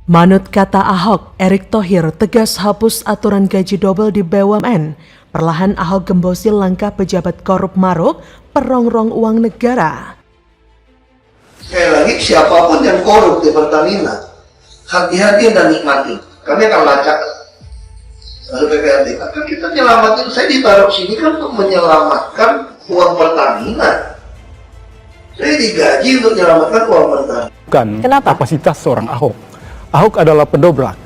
Manut kata Ahok, Erick Thohir tegas hapus aturan gaji double di BUMN. Perlahan Ahok gembosi langkah pejabat korup maruk perongrong uang negara. Sekali lagi, siapapun yang korup di Pertamina, hati-hati dan nikmati. Kami akan lacak. Lalu PPRD, kan kita nyelamatin, saya ditaruh sini kan untuk menyelamatkan uang Pertamina. Saya digaji untuk menyelamatkan uang Pertamina. Bukan kapasitas seorang Ahok. Ahok adalah pendobrak.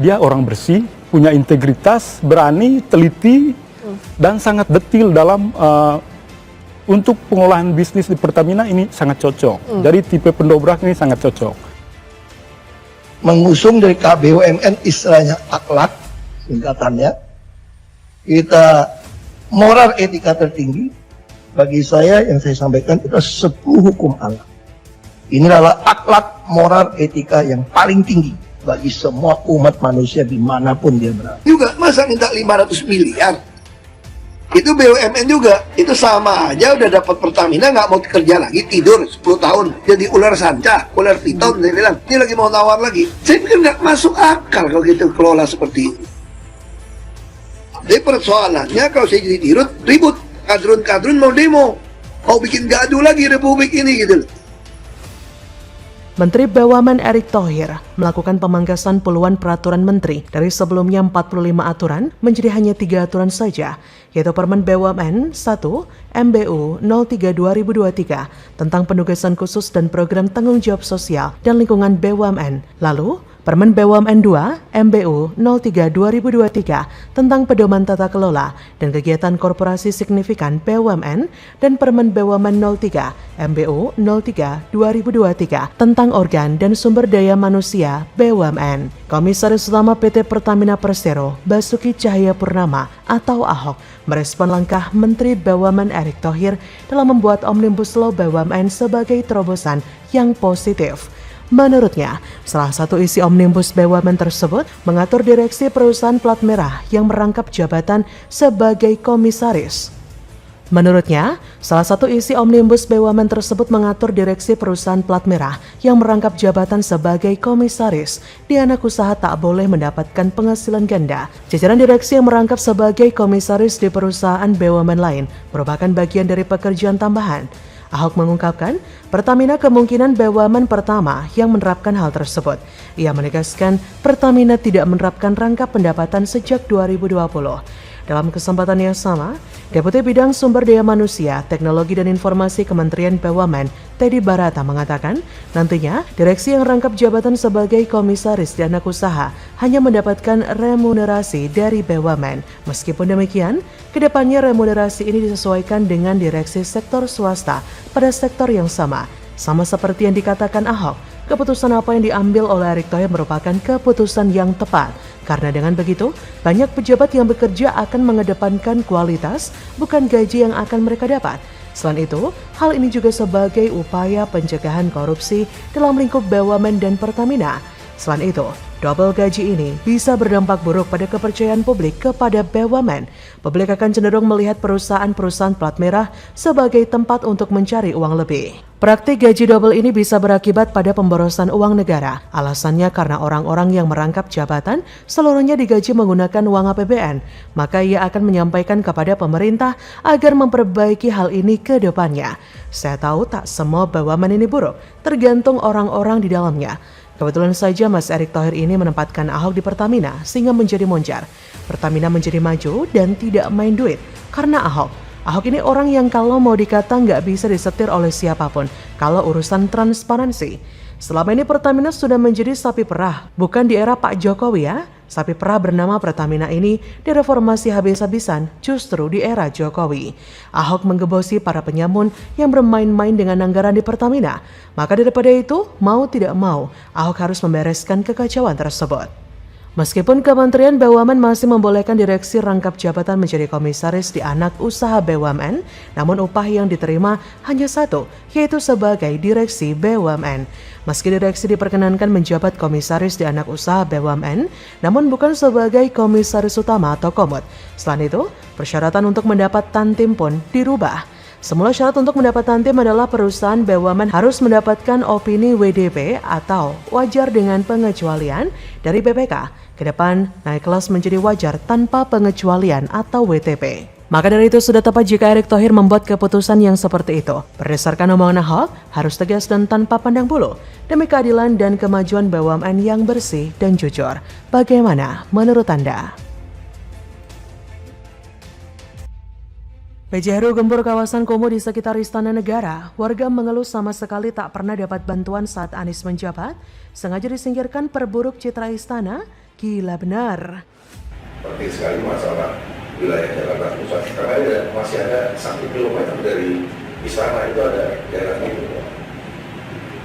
Dia orang bersih, punya integritas, berani, teliti, dan sangat detil dalam untuk pengolahan bisnis di Pertamina ini sangat cocok. Jadi tipe pendobrak ini sangat cocok. Mengusung dari KBUMN istilahnya akhlak, singkatannya. Kita moral etika tertinggi. Bagi saya yang saya sampaikan itu sepuh hukum Allah. Ini adalah akhlak moral etika yang paling tinggi bagi semua umat manusia dimanapun dia berada. Juga masa minta 500 miliar? Itu BUMN juga, itu sama aja udah dapat Pertamina nggak mau kerja lagi, tidur 10 tahun, jadi ular sanca, ular piton, dia bilang, ini lagi mau tawar lagi. Saya pikir nggak masuk akal kalau gitu kelola seperti ini. Jadi persoalannya kalau saya jadi dirut, ribut, kadrun-kadrun mau demo, mau bikin gaduh lagi republik ini gitu. Menteri BUMN Erick Thohir melakukan pemangkasan puluhan peraturan menteri dari sebelumnya 45 aturan menjadi hanya 3 aturan saja, yaitu Permen BUMN 1 MBU 03/2023 tentang penugasan khusus dan program tanggung jawab sosial dan lingkungan BUMN. Lalu Permen BUMN 2 MBU 03/2023 tentang pedoman tata kelola dan kegiatan korporasi signifikan BUMN dan Permen BUMN 03 MBU 03/2023 tentang organ dan sumber daya manusia BUMN. Komisaris Utama PT Pertamina Persero Basuki Cahayapurnama atau Ahok merespon langkah Menteri BUMN Erick Thohir dalam membuat Omnibus Law BUMN sebagai terobosan yang positif. Menurutnya, salah satu isi Omnibus BUMN tersebut mengatur direksi perusahaan plat merah yang merangkap jabatan sebagai komisaris. Menurutnya, salah satu isi Omnibus BUMN tersebut mengatur direksi perusahaan plat merah yang merangkap jabatan sebagai komisaris. Di anak usaha tak boleh mendapatkan penghasilan ganda. Jajaran direksi yang merangkap sebagai komisaris di perusahaan BUMN lain merupakan bagian dari pekerjaan tambahan. Ahok mengungkapkan, Pertamina kemungkinan BUMN pertama yang menerapkan hal tersebut. Ia menegaskan Pertamina tidak menerapkan rangkap pendapatan sejak 2020. Dalam kesempatan yang sama, Deputi Bidang Sumber Daya Manusia, Teknologi dan Informasi Kementerian BUMN, Teddy Barata mengatakan, nantinya direksi yang rangkap jabatan sebagai komisaris di anak usaha hanya mendapatkan remunerasi dari BUMN. Meskipun demikian, kedepannya remunerasi ini disesuaikan dengan direksi sektor swasta pada sektor yang sama. Sama seperti yang dikatakan Ahok, keputusan apa yang diambil oleh Erick Thohir merupakan keputusan yang tepat. Karena dengan begitu, banyak pejabat yang bekerja akan mengedepankan kualitas, bukan gaji yang akan mereka dapat. Selain itu, hal ini juga sebagai upaya pencegahan korupsi dalam lingkup BUMN dan Pertamina. Selain itu, double gaji ini bisa berdampak buruk pada kepercayaan publik kepada BUMN. Publik akan cenderung melihat perusahaan-perusahaan plat merah sebagai tempat untuk mencari uang lebih. Praktik gaji double ini bisa berakibat pada pemborosan uang negara. Alasannya karena orang-orang yang merangkap jabatan seluruhnya digaji menggunakan uang APBN. Maka ia akan menyampaikan kepada pemerintah agar memperbaiki hal ini ke depannya. Saya tahu tak semua BUMN ini buruk, tergantung orang-orang di dalamnya. Kebetulan saja Mas Erick Thohir ini menempatkan Ahok di Pertamina sehingga menjadi moncar. Pertamina menjadi maju dan tidak main duit karena Ahok. Ahok ini orang yang kalau mau dikata nggak bisa disetir oleh siapapun kalau urusan transparansi. Selama ini Pertamina sudah menjadi sapi perah, bukan di era Pak Jokowi ya. Sapi perah bernama Pertamina ini direformasi habis-habisan justru di era Jokowi. Ahok menggebosi para penyamun yang bermain-main dengan anggaran di Pertamina. Maka daripada itu, mau tidak mau, Ahok harus membereskan kekacauan tersebut. Meskipun Kementerian BUMN masih membolehkan direksi rangkap jabatan menjadi komisaris di anak usaha BUMN, namun upah yang diterima hanya satu, yaitu sebagai direksi BUMN. Meski direksi diperkenankan menjabat komisaris di anak usaha BUMN, namun bukan sebagai komisaris utama atau komut. Selain itu, persyaratan untuk mendapat tantim pun dirubah. Semula syarat untuk mendapat Tantim adalah perusahaan BUMN harus mendapatkan opini WDP atau wajar dengan pengecualian dari BPK. Ke depan, naik kelas menjadi wajar tanpa pengecualian atau WTP. Maka dari itu sudah tepat jika Erick Thohir membuat keputusan yang seperti itu. Berdasarkan omongan Ahok, harus tegas dan tanpa pandang bulu demi keadilan dan kemajuan BUMN yang bersih dan jujur. Bagaimana menurut Anda? PJ Heru gempur kawasan kumuh di sekitar Istana Negara. Warga mengeluh sama sekali tak pernah dapat bantuan saat Anies menjabat. Sengaja disingkirkan perburuk citra istana. Gila benar. Penting sekali masalah wilayah Jakarta Pusat karena masih ada 1 kilometer dari istana itu ada daerah itu,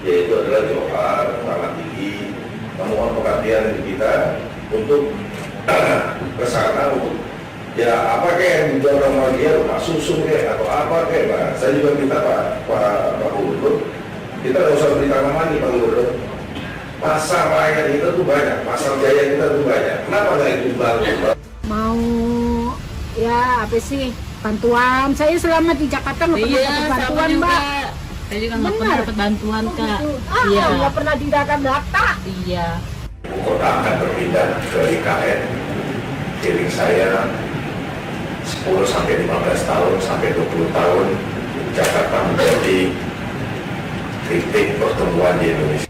yaitu adalah Johar, Taman Tinggi. Memohon perhatian kita untuk ke sana untuk ya apa kayak yang didorong sama dia, rumah susun kayak atau apa kayak Pak. Saya juga minta Pak Gubernur, kita nggak usah beli tanaman di Pak Gubernur. Pasar rakyat kita tuh banyak, pasar jaya kita tuh banyak. Kenapa nggak itu bangun? Mau ya apa sih bantuan? Saya selama di Jakarta nggak pernah dapat bantuan, Mbak. Saya juga nggak pernah dapat bantuan, Kak. Iya. Nggak pernah didata. Iya. Ibu kota akan berpindah ke IKN. Feeling saya 10 sampai 15 tahun sampai 20 tahun Jakarta menjadi titik pertemuan di Indonesia.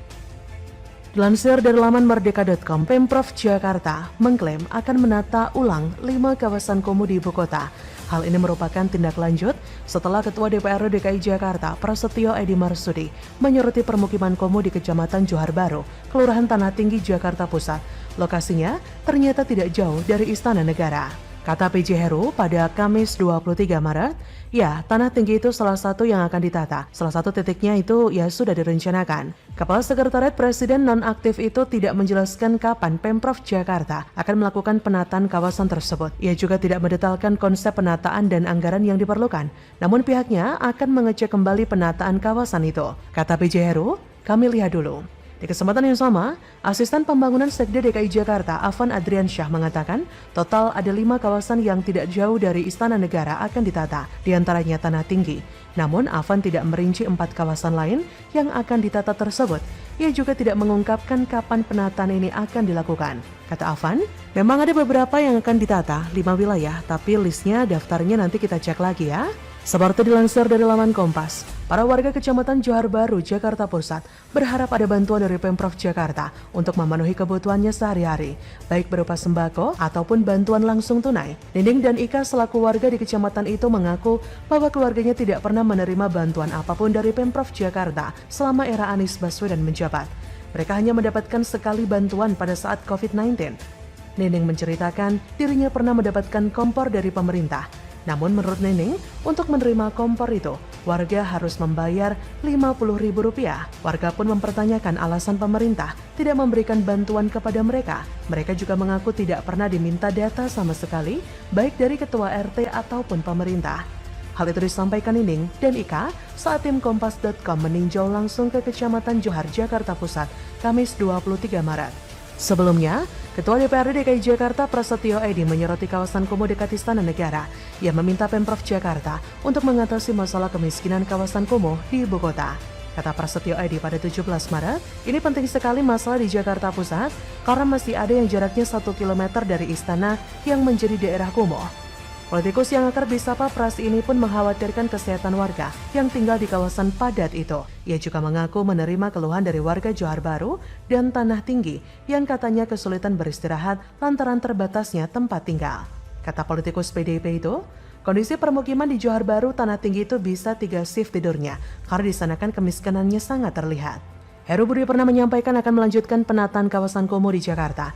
Dilansir dari laman merdeka.com, Pemprov Jakarta mengklaim akan menata ulang 5 kawasan kumuh di ibu kota. Hal ini merupakan tindak lanjut setelah Ketua DPRD DKI Jakarta, Prasetyo Edy Marsudi, menyoroti permukiman kumuh di Kecamatan Johar Baru, Kelurahan Tanah Tinggi, Jakarta Pusat. Lokasinya ternyata tidak jauh dari Istana Negara. Kata PJ Heru pada Kamis 23 Maret, ya tanah tinggi itu salah satu yang akan ditata. Salah satu titiknya itu ya sudah direncanakan. Kepala Sekretariat Presiden nonaktif itu tidak menjelaskan kapan Pemprov Jakarta akan melakukan penataan kawasan tersebut. Ia juga tidak mendetailkan konsep penataan dan anggaran yang diperlukan. Namun pihaknya akan mengecek kembali penataan kawasan itu. Kata PJ Heru, kami lihat dulu. Di kesempatan yang sama, Asisten Pembangunan Sekda DKI Jakarta, Afan Adriansyah mengatakan, total ada 5 kawasan yang tidak jauh dari Istana Negara akan ditata, diantaranya Tanah Tinggi. Namun, Afan tidak merinci 4 kawasan lain yang akan ditata tersebut. Ia juga tidak mengungkapkan kapan penataan ini akan dilakukan. Kata Afan, memang ada beberapa yang akan ditata, 5 wilayah, tapi listnya, daftarnya nanti kita cek lagi ya. Seperti dilansir dari laman Kompas, para warga Kecamatan Johar Baru, Jakarta Pusat berharap ada bantuan dari Pemprov Jakarta untuk memenuhi kebutuhannya sehari-hari, baik berupa sembako ataupun bantuan langsung tunai. Nining dan Ika selaku warga di kecamatan itu mengaku bahwa keluarganya tidak pernah menerima bantuan apapun dari Pemprov Jakarta selama era Anies Baswedan menjabat. Mereka hanya mendapatkan sekali bantuan pada saat COVID-19. Nining menceritakan dirinya pernah mendapatkan kompor dari pemerintah. Namun menurut Nining, untuk menerima kompor itu, warga harus membayar Rp50.000. Warga pun mempertanyakan alasan pemerintah tidak memberikan bantuan kepada mereka. Mereka juga mengaku tidak pernah diminta data sama sekali, baik dari ketua RT ataupun pemerintah. Hal itu disampaikan Nining dan Ika saat tim Kompas.com meninjau langsung ke Kecamatan Johar, Jakarta Pusat, Kamis 23 Maret. Sebelumnya, Ketua DPRD DKI Jakarta Prasetyo Edy menyoroti kawasan kumuh dekat Istana Negara. Ia meminta Pemprov Jakarta untuk mengatasi masalah kemiskinan kawasan kumuh di ibu kota. Kata Prasetyo Edy pada 17 Maret, ini penting sekali masalah di Jakarta Pusat karena masih ada yang jaraknya 1 km dari istana yang menjadi daerah kumuh. Politikus yang akrab disapa Pras ini pun mengkhawatirkan kesehatan warga yang tinggal di kawasan padat itu. Ia juga mengaku menerima keluhan dari warga Johar Baru dan Tanah Tinggi yang katanya kesulitan beristirahat lantaran terbatasnya tempat tinggal. Kata politikus PDIP itu, kondisi permukiman di Johar Baru Tanah Tinggi itu bisa 3 shift tidurnya karena di sana kan kemiskinannya sangat terlihat. Heru Budi pernah menyampaikan akan melanjutkan penataan kawasan kumuh di Jakarta.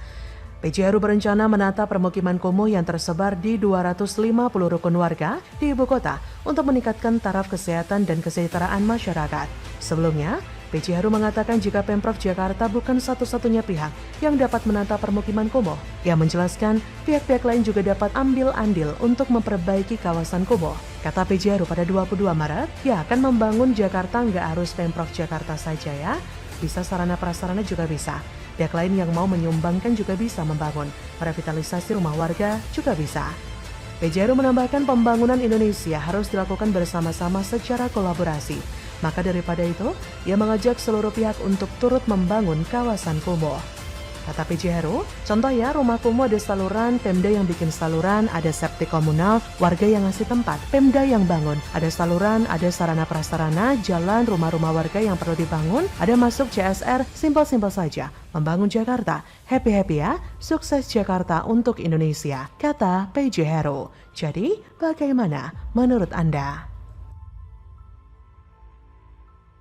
PJ Heru berencana menata permukiman kumuh yang tersebar di 250 rukun warga di ibu kota untuk meningkatkan taraf kesehatan dan kesejahteraan masyarakat. Sebelumnya, PJ Heru mengatakan jika Pemprov Jakarta bukan satu-satunya pihak yang dapat menata permukiman kumuh. Ia menjelaskan pihak-pihak lain juga dapat ambil andil untuk memperbaiki kawasan kumuh. Kata PJ Heru pada 22 Maret, ia akan membangun Jakarta nggak harus Pemprov Jakarta saja ya, bisa sarana prasarana juga bisa. Pihak lain yang mau menyumbangkan juga bisa membangun, merevitalisasi rumah warga juga bisa. PJ Heru menambahkan pembangunan Indonesia harus dilakukan bersama-sama secara kolaborasi. Maka daripada itu, ia mengajak seluruh pihak untuk turut membangun kawasan kumuh. Kata PJ Heru, contoh ya, rumah kumuh ada saluran, Pemda yang bikin saluran, ada septik komunal, warga yang ngasih tempat, Pemda yang bangun. Ada saluran, ada sarana prasarana, jalan, rumah-rumah warga yang perlu dibangun, ada masuk CSR, simpel-simpel saja. Membangun Jakarta, happy-happy ya, sukses Jakarta untuk Indonesia, kata PJ Heru. Jadi, bagaimana menurut Anda?